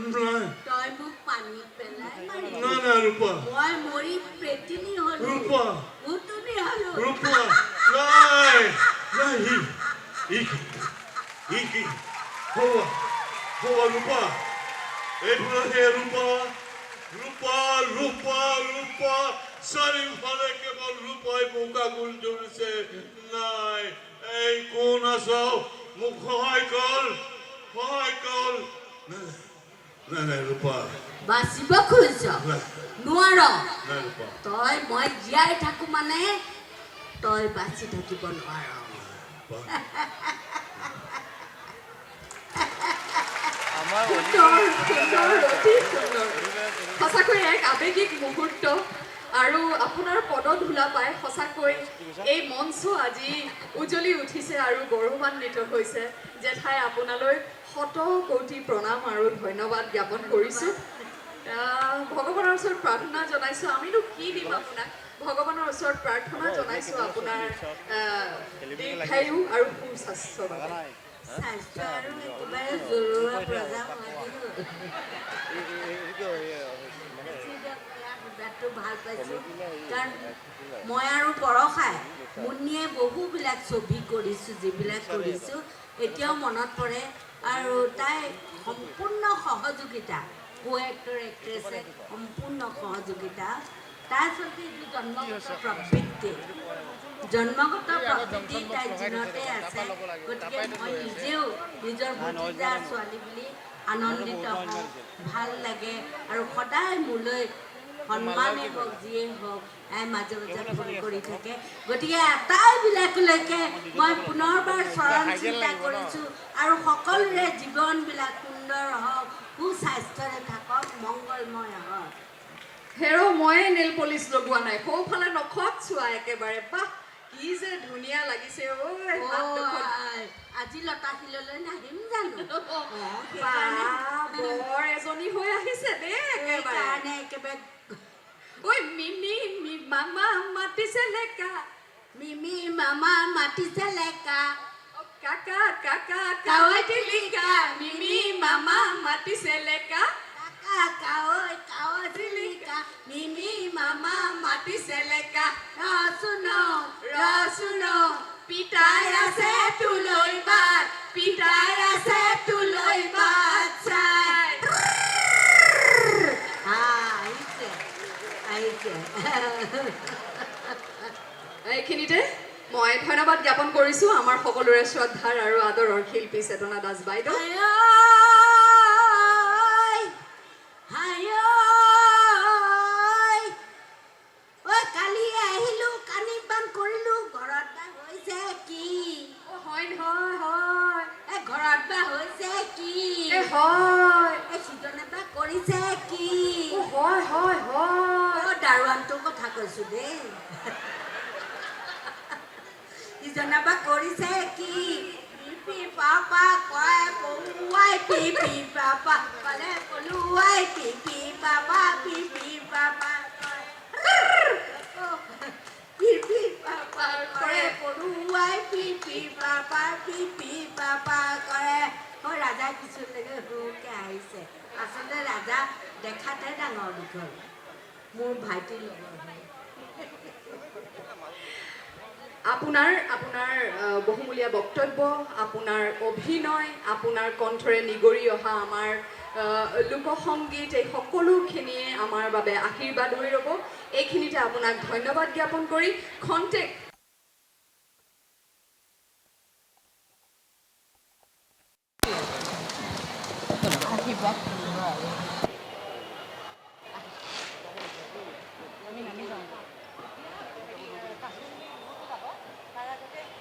তই মোক পানী পেলাই মাৰি না না ৰূপা মই মৰি প্ৰেতিনী হলো ৰূপা ভূতুনী হলো ৰূপা নাই নাই ই হওয়া ৰূপা এইফালে হে ৰূপা ৰূপা ৰূপা ৰূপা চাৰিওফালে কেৱল ৰূপাই বোকা গুল ধৰিছে নাই এই কোন আছ মোক সহায় কৰ নাই নাই ৰূপা বাচিব খুজিছ নোৱাৰ নাই ৰূপা তই মই জীয়াই থাকো মানে তই বাচি থাকিব নোৱাৰ সঁচাকৈ এক আৱেগিক মুহূৰ্ত আৰু আপোনাৰ পদধূলা পাই সঁচাকৈ এই মঞ্চ আজি উজ্বলি উঠিছে আৰু গৌৰৱান্বিত হৈছে জেঠাই আপোনালৈ শত কোটি প্ৰণাম আৰু ধন্যবাদ জ্ঞাপন কৰিছোঁ ভগৱানৰ ওচৰত প্ৰাৰ্থনা জনাইছোঁ আমিনো কি দিম আপোনাক ভগৱানৰ ওচৰত প্ৰাৰ্থনা জনাইছোঁ আপোনাৰ দীৰ্ঘায়ু আৰু সুস্বাস্থ্যৰ বাবে স্বাস্থ্য আৰু একেবাৰে জৰুৱা প্ৰজা ভাল পাইছোঁ কাৰণ মই আৰু বৰষাই মুন্নিয়ে বহুবিলাক ছবি কৰিছোঁ যিবিলাক কৰিছোঁ এতিয়াও মনত পৰে আৰু তাই সম্পূৰ্ণ সহযোগিতা কো এক্টৰ এক্ট্ৰেছে সম্পূৰ্ণ সহযোগিতা তাই আচলতে এইটো জন্মগত প্ৰবৃত্তি তাইৰ জিনতে আছে গতিকে মই নিজেও নিজৰ ভতিজা ছোৱালী বুলি আনন্দিত হওঁ ভাল লাগে আৰু সদায় মোলৈ সন্মানেই হওক যিয়ে হওক মাজে মাজে ফোন কৰি থাকে গতিকে আটাইবিলাকলৈকে মই পুনৰবাৰ চৰণ চিন্তা কৰিছোঁ আৰু সকলোৰে জীৱনবিলাক সুন্দৰ হওক সুস্বাস্থ্যৰে থাকক মংগলময় হওক হেৰ' ময়ে নেল পলিচ লগোৱা নাই সৌফালে নখত চোৱা একেবাৰে বাহ কি যে ধুনীয়া লাগিছে আজি লতাশিললৈ নাহিম জানো বৰ এজনী হৈ আহিছে দেই একেবাৰে ঐ মিমি মামা মাতিছে লেকা মিমি মামা মাতিছে লেকা কাকা কাকা কাৱাইটি লিকা মিমি মামা মাতিছে লেকা মিমি মামা মাতিছে লেকা ৰচুন পিতাই আছে তোলৈ বাট পিতাই আছে তোলৈ বাট চাই এইখিনিতে মই ধন্যবাদ জ্ঞাপন কৰিছোঁ আমাৰ সকলোৰে শ্ৰদ্ধাৰ আৰু আদৰৰ শিল্পী চেতনা দাস বাইদেউ কালি আহিলোঁ কানি পান কৰিলোঁ ঘৰত বা হৈছে কি হয় হয় ঘৰত বা হৈছে কি হয় সিজনে বা কৰিছে কি হয় হয় হয় দাৰোৱানটোৰ কথা কৈছোঁ দেই সিজনে বা কৰিছে কি পিপি পাপা কয় পলুৱাই পিপি পাপা কলে পলুৱাই পিপি পাপা কয় পিপি পাপা কৰে পলুৱাই পিপি পাপা কৰে ৰাজা কিছুলৈকে সৰুকৈ আহিছে আচলতে ৰাজা দেখাতে ডাঙৰ দীঘল মোৰ ভাইটিৰ লগত আপোনাৰ বহুমূলীয়া বক্তব্য আপোনাৰ অভিনয় আপোনাৰ কণ্ঠৰে নিগৰি অহা আমাৰ লোকসংগীত এই সকলোখিনিয়ে আমাৰ বাবে আশীৰ্বাদ হৈ ৰ'ব এইখিনিতে আপোনাক ধন্যবাদ জ্ঞাপন কৰি খন্তেক আশীৰ্বাদ